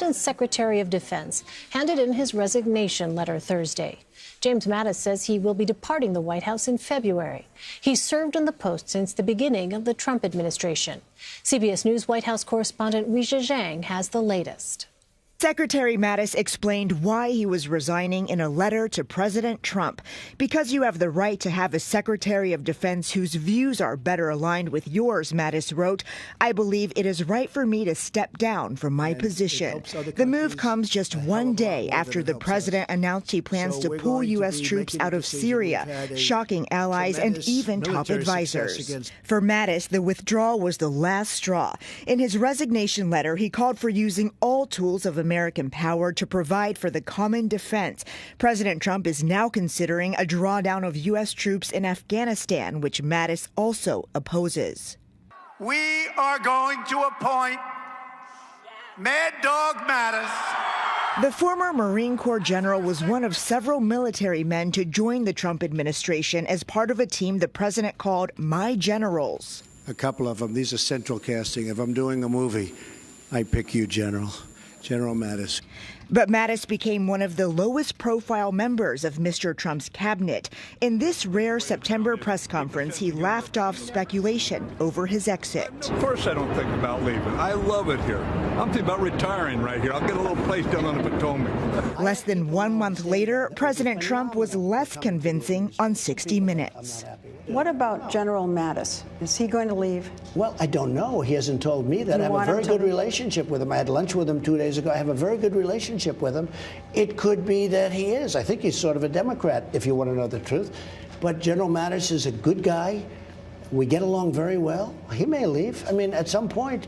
president's Secretary of Defense handed in his resignation letter Thursday. James Mattis says he will be departing the White House in February. He served in the post since the beginning of the Trump administration. CBS News White House correspondent Weijia Zhang has the latest. Secretary Mattis explained why he was resigning in a letter to President Trump. Because you have the right to have a Secretary of Defense whose views are better aligned with yours, Mattis wrote, I believe it is right for me to step down from my position. The move comes just one day after the president announced he plans to pull U.S. troops out of Syria, shocking allies and even top advisors. For Mattis, the withdrawal was the last straw. In his resignation letter, he called for using all tools of American power to provide for the common defense. President Trump is now considering a drawdown of U.S. troops in Afghanistan, which Mattis also opposes. We are going to appoint Mad Dog Mattis. The former Marine Corps general was one of several military men to join the Trump administration as part of a team the president called My Generals. A couple of them. These are central casting. If I'm doing a movie, I pick you, General Mattis. But Mattis became one of the lowest profile members of Mr. Trump's cabinet. In this rare September press conference, he laughed off speculation over his exit. Of course I don't think about leaving. I love it here. I'm thinking about retiring right here. I'll get a little place down on the Potomac. Less than 1 month later, President Trump was less convincing on 60 Minutes. What about General Mattis? Is he going to leave? Well, I don't know. He hasn't told me that. I have a very good relationship with him. I had lunch with him 2 days ago. I have a very good relationship with him. It could be that he is. I think he's sort of a Democrat, if you want to know the truth. But General Mattis is a good guy. We get along very well. He may leave. I mean, at some point,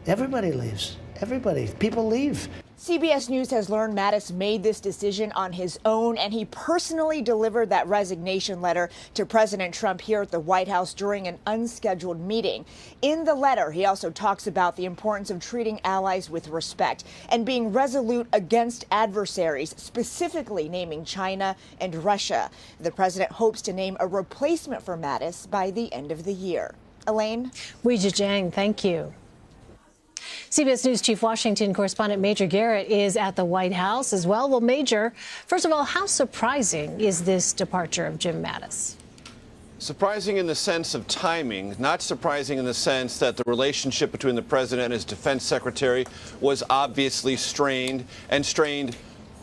everybody leaves. Everybody. People leave. CBS News has learned Mattis made this decision on his own, and he personally delivered that resignation letter to President Trump here at the White House during an unscheduled meeting. In the letter, he also talks about the importance of treating allies with respect and being resolute against adversaries, specifically naming China and Russia. The president hopes to name a replacement for Mattis by the end of the year. Elaine? Weijia Zhang, thank you. CBS News Chief Washington correspondent Major Garrett is at the White House as well. Well, Major, first of all, how surprising is this departure of Jim Mattis? Surprising in the sense of timing, not surprising in the sense that the relationship between the president and his defense secretary was obviously strained, and strained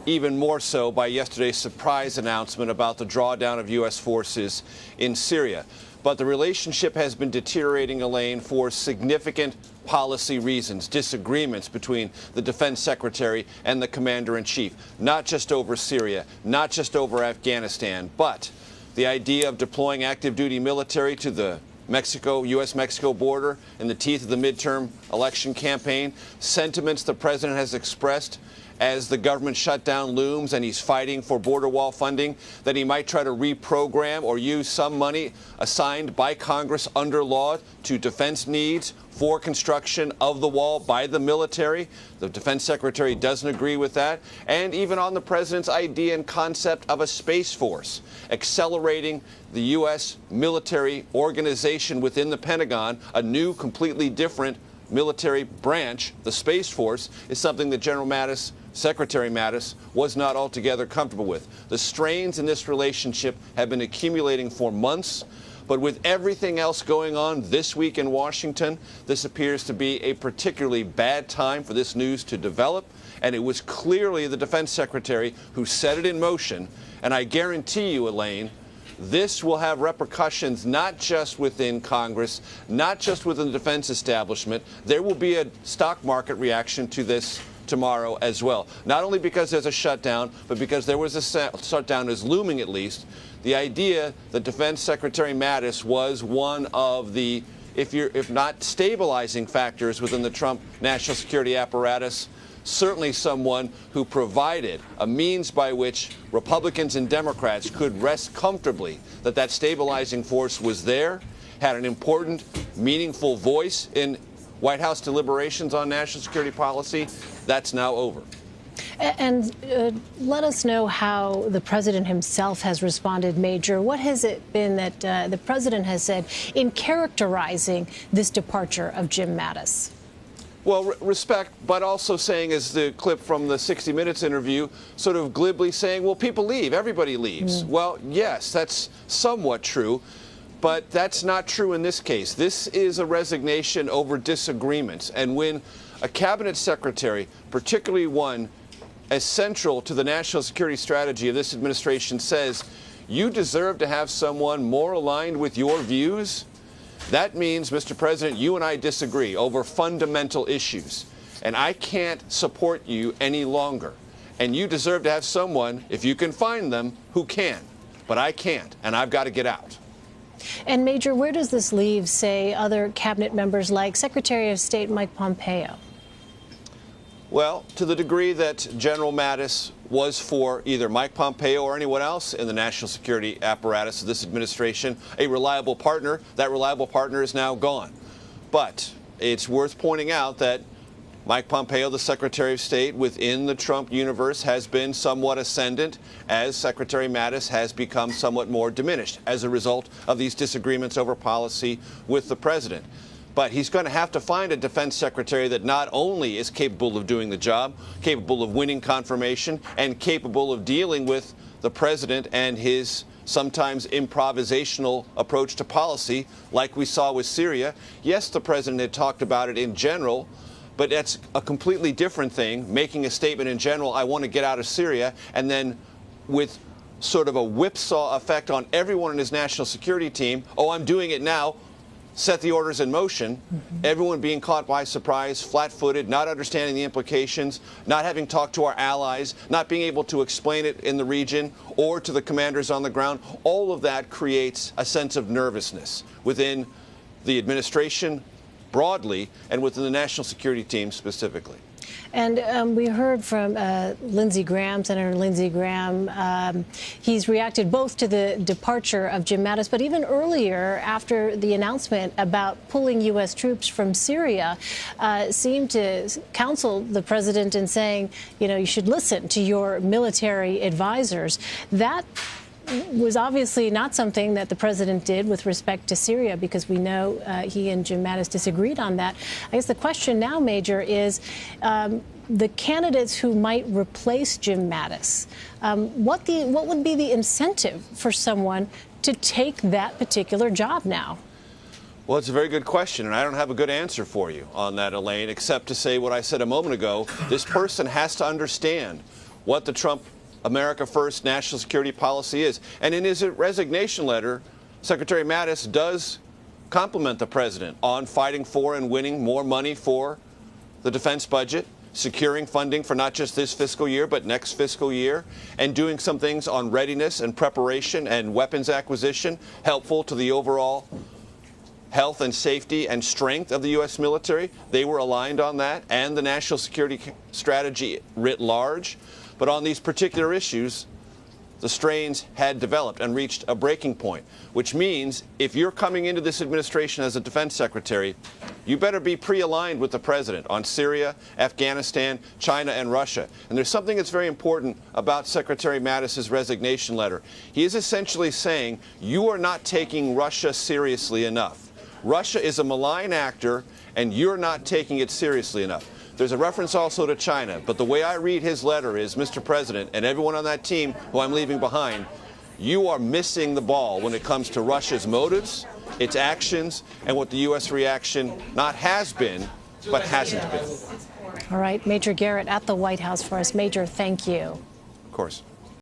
even more so by yesterday's surprise announcement about the drawdown of U.S. forces in Syria. But the relationship has been deteriorating, Elaine, for significant policy reasons, disagreements between the defense secretary and the commander-in-chief, not just over Syria, not just over Afghanistan, but the idea of deploying active duty military to the U.S.-Mexico border in the teeth of the midterm election campaign, sentiments the president has expressed as the government shutdown looms and he's fighting for border wall funding, that he might try to reprogram or use some money assigned by Congress under law to defense needs for construction of the wall by the military. The defense secretary doesn't agree with that. And even on the president's idea and concept of a space force, accelerating the U.S. military organization within the Pentagon, a new, completely different military branch, the Space Force, is something that Secretary Mattis was not altogether comfortable with. The strains in this relationship have been accumulating for months, but with everything else going on this week in Washington, this appears to be a particularly bad time for this news to develop, and it was clearly the defense secretary who set it in motion, and I guarantee you, Elaine, this will have repercussions not just within Congress, not just within the defense establishment. There will be a stock market reaction to this tomorrow as well. Not only because there's a shutdown, but because there was a shutdown is looming at least. The idea that Defense Secretary Mattis was one of the, if not stabilizing factors within the Trump national security apparatus, certainly someone who provided a means by which Republicans and Democrats could rest comfortably that that stabilizing force was there, had an important, meaningful voice in White House deliberations on national security policy. That's now over. And let us know how the president himself has responded, Major. What has it been that the president has said in characterizing this departure of Jim Mattis? Well, respect, but also saying, as the clip from the 60 Minutes interview, sort of glibly saying, well, people leave, everybody leaves. Well, yes, that's somewhat true, but that's not true in this case. This is a resignation over disagreements. And when a cabinet secretary, particularly one as central to the national security strategy of this administration, says, you deserve to have someone more aligned with your views, that means, Mr. President, you and I disagree over fundamental issues, and I can't support you any longer. And you deserve to have someone, if you can find them, who can. But I can't, and I've got to get out. And Major, where does this leave, say, other cabinet members like Secretary of State Mike Pompeo? Well, to the degree that General Mattis was for either Mike Pompeo or anyone else in the national security apparatus of this administration a reliable partner, that reliable partner is now gone. But it's worth pointing out that Mike Pompeo, the Secretary of State within the Trump universe, has been somewhat ascendant as Secretary Mattis has become somewhat more diminished as a result of these disagreements over policy with the president. But he's going to have to find a defense secretary that not only is capable of doing the job, capable of winning confirmation, and capable of dealing with the president and his sometimes improvisational approach to policy, like we saw with Syria. Yes, the president had talked about it in general, but that's a completely different thing, making a statement in general, I want to get out of Syria, and then with sort of a whipsaw effect on everyone in his national security team, oh, I'm doing it now, set the orders in motion, everyone being caught by surprise, flat-footed, not understanding the implications, not having talked to our allies, not being able to explain it in the region or to the commanders on the ground. All of that creates a sense of nervousness within the administration broadly and within the national security team specifically. And we heard from Lindsey Graham, Senator Lindsey Graham. He's reacted both to the departure of Jim Mattis, but even earlier, after the announcement about pulling U.S. troops from Syria, seemed to counsel the president in saying, you know, you should listen to your military advisors. That was obviously not something that the president did with respect to Syria, because we know he and Jim Mattis disagreed on that. I guess the question now, Major, is the candidates who might replace Jim Mattis, what would be the incentive for someone to take that particular job now? Well, it's a very good question, and I don't have a good answer for you on that, Elaine, except to say what I said a moment ago. This person has to understand what the Trump America First national security policy is. And in his resignation letter, Secretary Mattis does compliment the president on fighting for and winning more money for the defense budget, securing funding for not just this fiscal year, but next fiscal year, and doing some things on readiness and preparation and weapons acquisition, helpful to the overall health and safety and strength of the U.S. military. They were aligned on that, and the national security strategy writ large. But on these particular issues, the strains had developed and reached a breaking point, which means if you're coming into this administration as a defense secretary, you better be pre-aligned with the president on Syria, Afghanistan, China, and Russia. And there's something that's very important about Secretary Mattis's resignation letter. He is essentially saying, you are not taking Russia seriously enough. Russia is a malign actor, and you're not taking it seriously enough. There's a reference also to China, but the way I read his letter is, Mr. President, and everyone on that team who I'm leaving behind, you are missing the ball when it comes to Russia's motives, its actions, and what the U.S. reaction not has been, but hasn't been. All right, Major Garrett at the White House for us. Major, thank you. Of course.